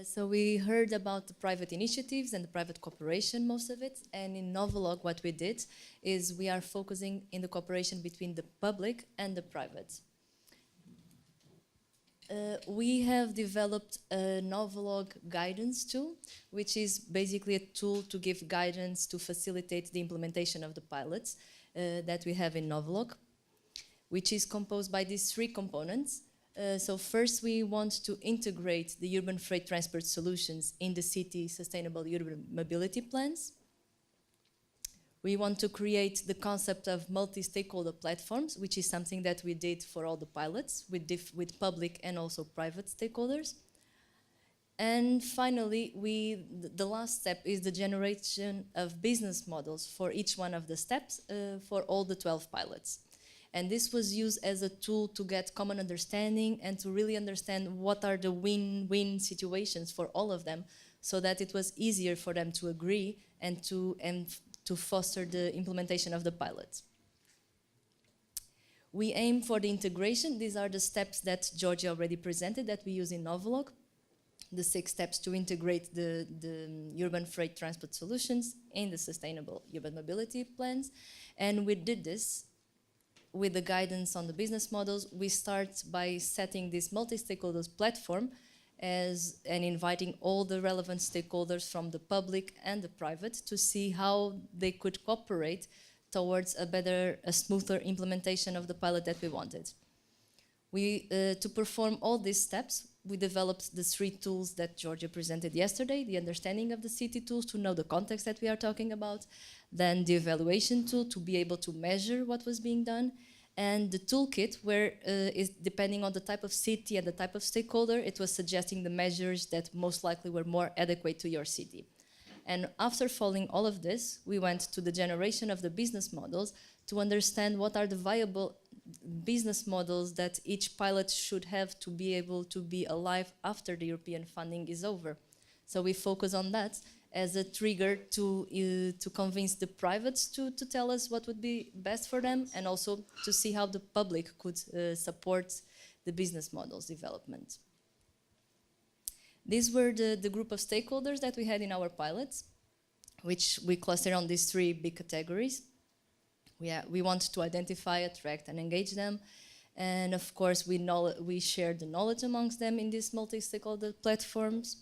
So we heard about the private initiatives and the private cooperation, most of it. And in Novelog, what we did is we are focusing in the cooperation between the public and the private. We have developed a Novelog guidance tool, which is basically a tool to give guidance to facilitate the implementation of the pilots that we have in Novelog, which is composed by these three components. So first, we want to integrate the urban freight transport solutions in the city sustainable urban mobility plans. We want to create the concept of multi-stakeholder platforms, which is something that we did for all the pilots with public and also private stakeholders. And finally, the last step is the generation of business models for each one of the steps for all the 12 pilots. And this was used as a tool to get common understanding and to really understand what are the win-win situations for all of them, so that it was easier for them to agree and to foster the implementation of the pilots. We aim for the integration. These are the steps that Georgia already presented that we use in Novelog. The 6 steps to integrate the urban freight transport solutions in the sustainable urban mobility plans. And we did this with the guidance on the business models. We start by setting this multi-stakeholders platform and inviting all the relevant stakeholders from the public and the private to see how they could cooperate towards a smoother implementation of the pilot that we wanted. To perform all these steps, we developed the 3 tools that Georgia presented yesterday: the understanding of the city tools to know the context that we are talking about, then the evaluation tool to be able to measure what was being done, and the toolkit where is depending on the type of city and the type of stakeholder, it was suggesting the measures that most likely were more adequate to your city. And after following all of this, we went to the generation of the business models to understand what are the viable business models that each pilot should have to be able to be alive after the European funding is over. So we focus on that as a trigger to convince the privates to tell us what would be best for them, and also to see how the public could support the business models development. These were the group of stakeholders that we had in our pilots, which we cluster on these 3 big categories. We want to identify, attract, and engage them. And of course, we share the knowledge amongst them in these multi-stakeholder platforms.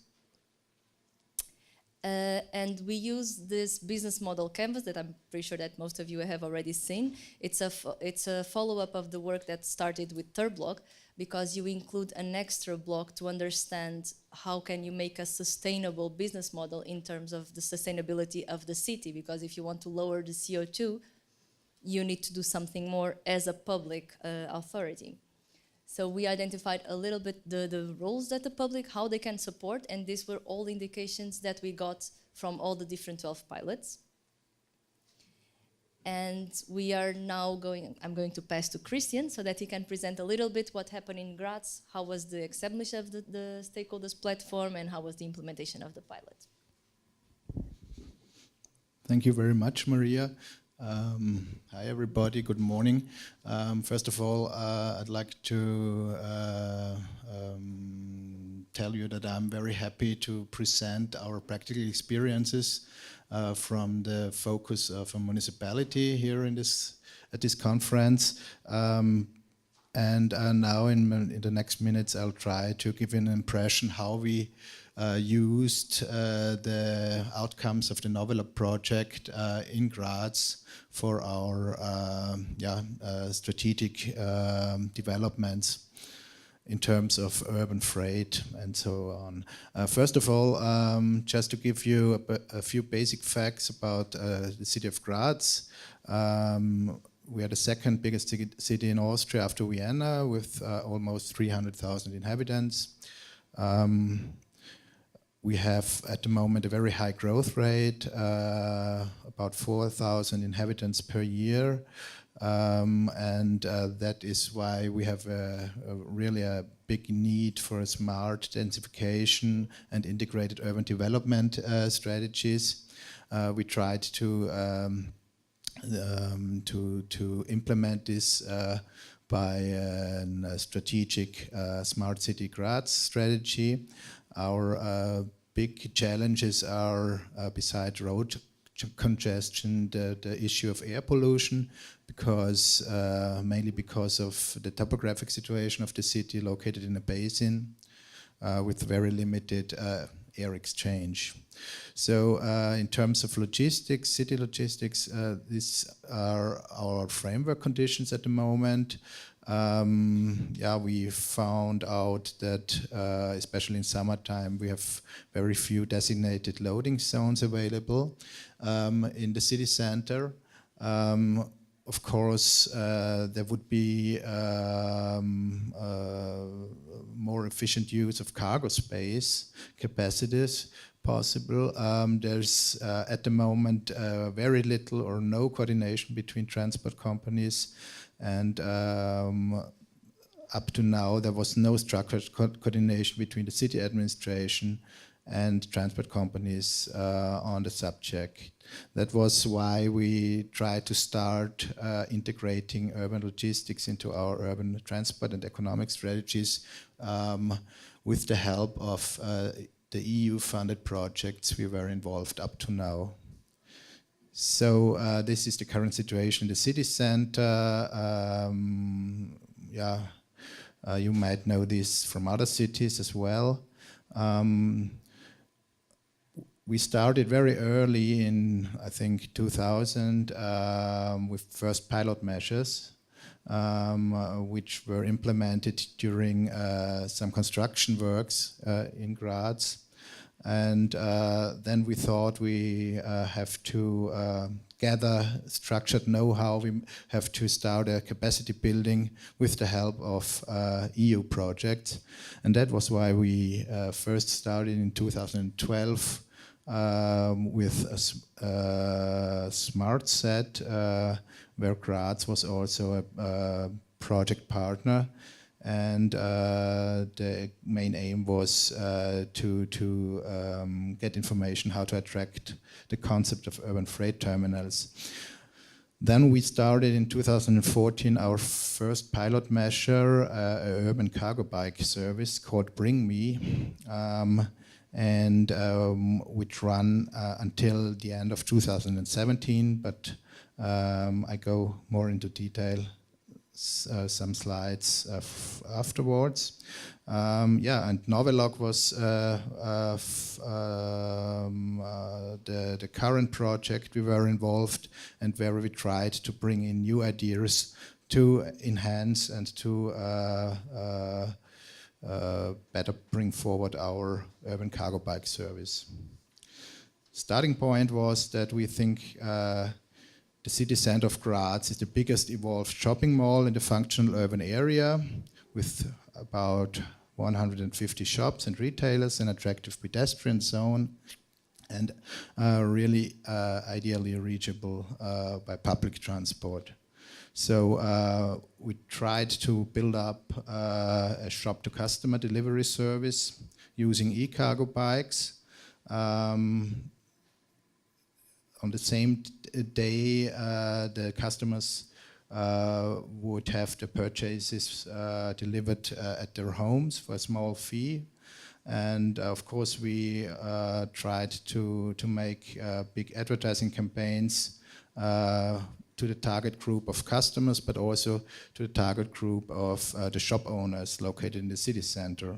And we use this business model canvas that I'm pretty sure that most of you have already seen. It's a follow-up of the work that started with third block, because you include an extra block to understand how can you make a sustainable business model in terms of the sustainability of the city, because if you want to lower the CO2, you need to do something more as a public authority. So we identified a little bit the roles that the public, how they can support, and these were all indications that we got from all the different 12 pilots. And we are now I'm going to pass to Christian so that he can present a little bit what happened in Graz, how was the establishment of the stakeholders platform, and how was the implementation of the pilot. Thank you very much, Maria. Hi everybody, good morning. First of all, I'd like to tell you that I'm very happy to present our practical experiences from the focus of a municipality here at this conference. And now in the next minutes I'll try to give an impression how we used the outcomes of the novelog-project in Graz for our strategic developments in terms of urban freight and so on. First of all, just to give you a few basic facts about the city of Graz. We are the 2nd biggest city in Austria after Vienna, with almost 300,000 inhabitants. We have at the moment a very high growth rate, about 4,000 inhabitants per year. And that is why we have really a big need for a smart densification and integrated urban development strategies. We tried to implement this by a strategic Smart City Graz strategy. Our big challenges are, besides road congestion, the issue of air pollution, because mainly because of the topographic situation of the city located in a basin with very limited air exchange. So in terms of logistics, city logistics, these are our framework conditions at the moment. We found out that, especially in summertime, we have very few designated loading zones available in the city center. Of course, there would be more efficient use of cargo space capacities possible. There's at the moment very little or no coordination between transport companies, and up to now there was no structured coordination between the city administration and transport companies on the subject. That was why we tried to start integrating urban logistics into our urban transport and economic strategies with the help of the EU-funded projects we were involved up to now. So this is the current situation in the city center. You might know this from other cities as well. We started very early in, I think, 2000 with first pilot measures, which were implemented during some construction works in Graz. And then we thought we have to gather structured know-how. We have to start a capacity building with the help of EU projects. And that was why we first started in 2012 with a smart set, where Graz was also a project partner. And the main aim was to get information how to attract the concept of urban freight terminals. Then we started in 2014 our first pilot measure, an urban cargo bike service called Bring Me, and which ran until the end of 2017, but I go more into detail some slides afterwards. And Novelog was the current project we were involved, and where we tried to bring in new ideas to enhance and to better bring forward our urban cargo bike service. Starting point was that we think the city center of Graz is the biggest evolved shopping mall in the functional urban area, with about 150 shops and retailers, an attractive pedestrian zone, and really ideally reachable by public transport. So we tried to build up a shop-to-customer delivery service using e-cargo bikes. On the same day, the customers would have the purchases delivered at their homes for a small fee. And of course, we tried to make big advertising campaigns to the target group of customers, but also to the target group of the shop owners located in the city center.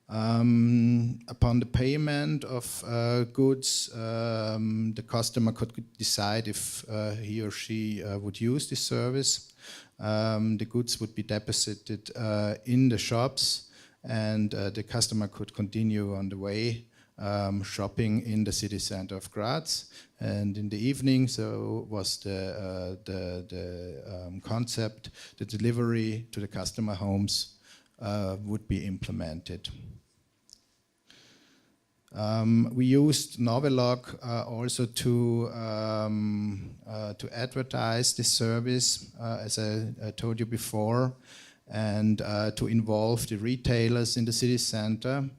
Upon the payment of goods, the customer could decide if he or she would use this service. The goods would be deposited in the shops, and the customer could continue on the way shopping in the city center of Graz. And in the evening, so was the concept, the delivery to the customer homes would be implemented. We used Novelog also to advertise this service, as I told you before, and to involve the retailers in the city center.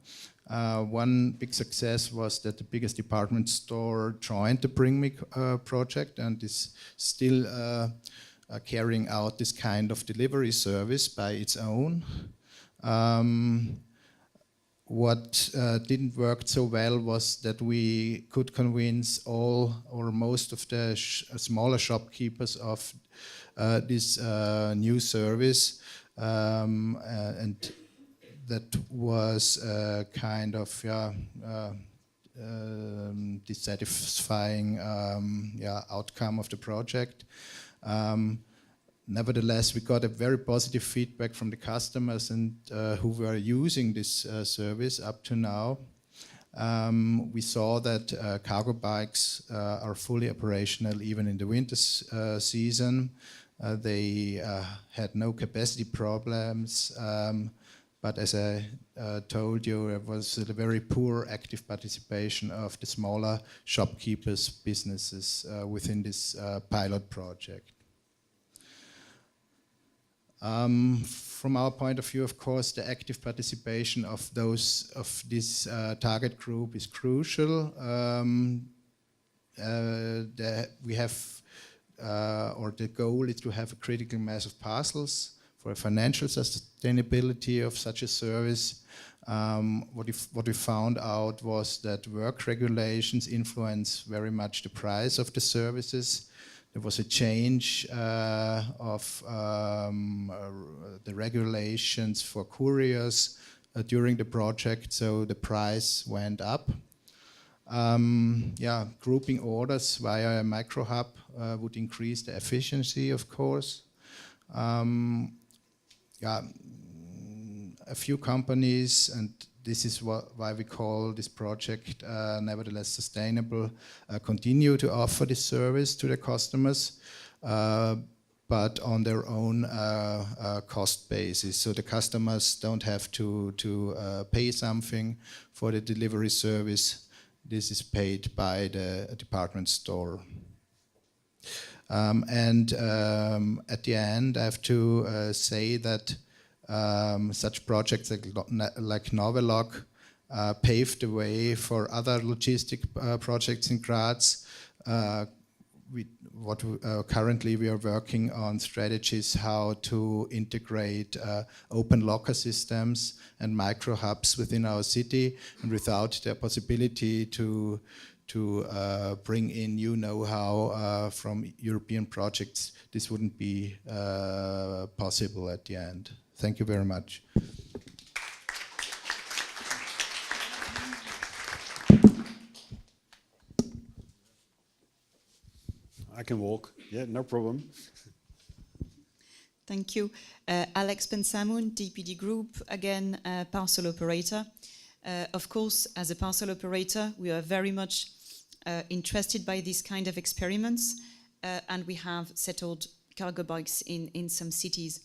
One big success was that the biggest department store joined the Bring Me project and is still carrying out this kind of delivery service by its own. what didn't work so well was that we could convince all or most of the smaller shopkeepers of this new service, and that was a kind of dissatisfying outcome of the project. Nevertheless, we got a very positive feedback from the customers and who were using this service up to now. We saw that cargo bikes are fully operational even in the winter season. They had no capacity problems, but as I told you, it was a very poor active participation of the smaller shopkeepers' businesses within this pilot project. From our point of view, of course, the active participation of this target group is crucial. We have, or the goal is to have a critical mass of parcels for a financial sustainability of such a service. What we found out was that work regulations influence very much the price of the services. There was a change of the regulations for couriers during the project, so the price went up. Grouping orders via a micro hub would increase the efficiency, of course. A few companies, and this is why we call this project nevertheless sustainable, continue to offer this service to the customers, but on their own cost basis. So the customers don't have to pay something for the delivery service. This is paid by the department store. At the end, I have to say that such projects like Novelog paved the way for other logistic projects in Graz. Currently we are working on strategies how to integrate open locker systems and micro hubs within our city, and without the possibility to bring in new know-how from European projects, this wouldn't be possible at the end. Thank you very much. I can walk, yeah, no problem. Thank you. Alex Bensamoun, DPD Group, again, parcel operator. Of course, as a parcel operator, we are very much interested by these kind of experiments, and we have settled cargo bikes in some cities.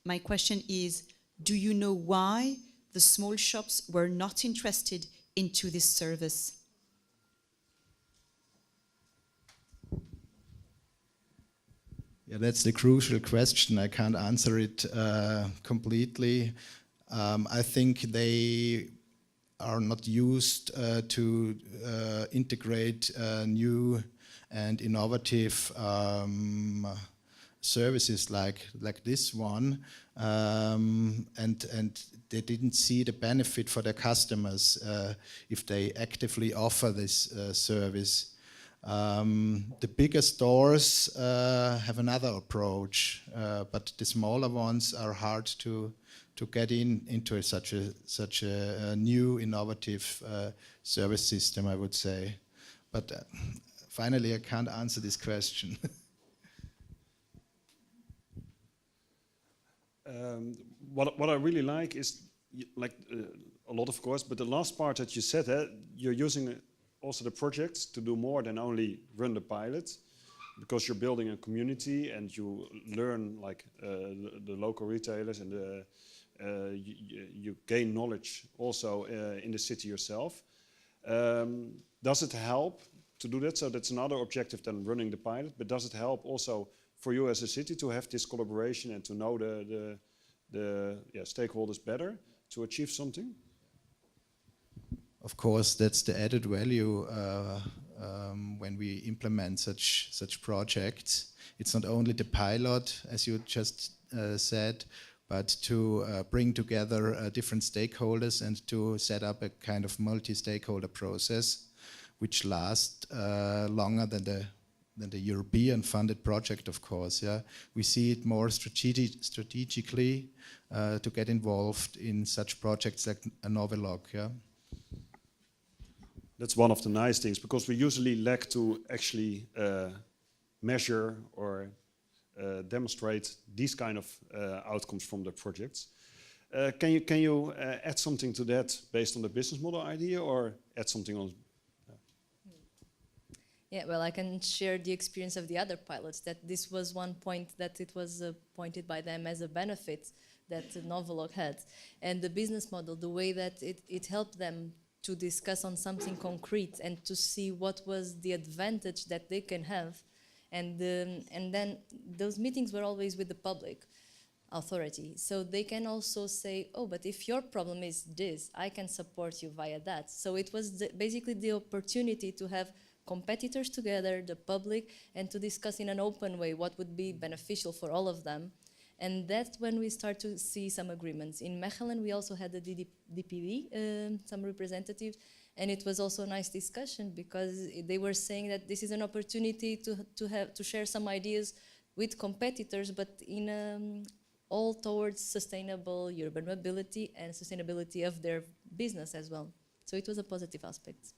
My question is, do you know why the small shops were not interested into this service? Yeah, that's the crucial question. I can't answer it completely. I think they are not used to integrate new and innovative services like this one, and they didn't see the benefit for their customers if they actively offer this service. The bigger stores have another approach, but the smaller ones are hard to get into such a new innovative service system, I would say. But finally, I can't answer this question. What I really like is a lot, of course, but the last part that you said, you're using also the projects to do more than only run the pilot, because you're building a community and you learn the local retailers, and you gain knowledge also in the city yourself. Does it help to do that? So that's another objective than running the pilot, but does it help also for you as a city to have this collaboration and to know the stakeholders better to achieve something? Of course, that's the added value when we implement such projects. It's not only the pilot, as you just said, but to bring together different stakeholders and to set up a kind of multi-stakeholder process which lasts longer than the European funded project, of course. Yeah, we see it more strategically to get involved in such projects like a novelog. Yeah. That's one of the nice things, because we usually lack to actually measure or demonstrate these kind of outcomes from the projects. Can you add something to that based on the business model idea, or add something on? Yeah, well, I can share the experience of the other pilots, that this was one point that it was pointed by them as a benefit that Novelog had. And the business model, the way that it helped them to discuss on something concrete and to see what was the advantage that they can have. And then those meetings were always with the public authority. So they can also say, oh, but if your problem is this, I can support you via that. So it was basically the opportunity to have competitors together, the public, and to discuss in an open way what would be beneficial for all of them. And that's when we start to see some agreements. In Mechelen, we also had the DPD, some representatives, and it was also a nice discussion because they were saying that this is an opportunity to share some ideas with competitors, but in all towards sustainable urban mobility and sustainability of their business as well. So it was a positive aspect.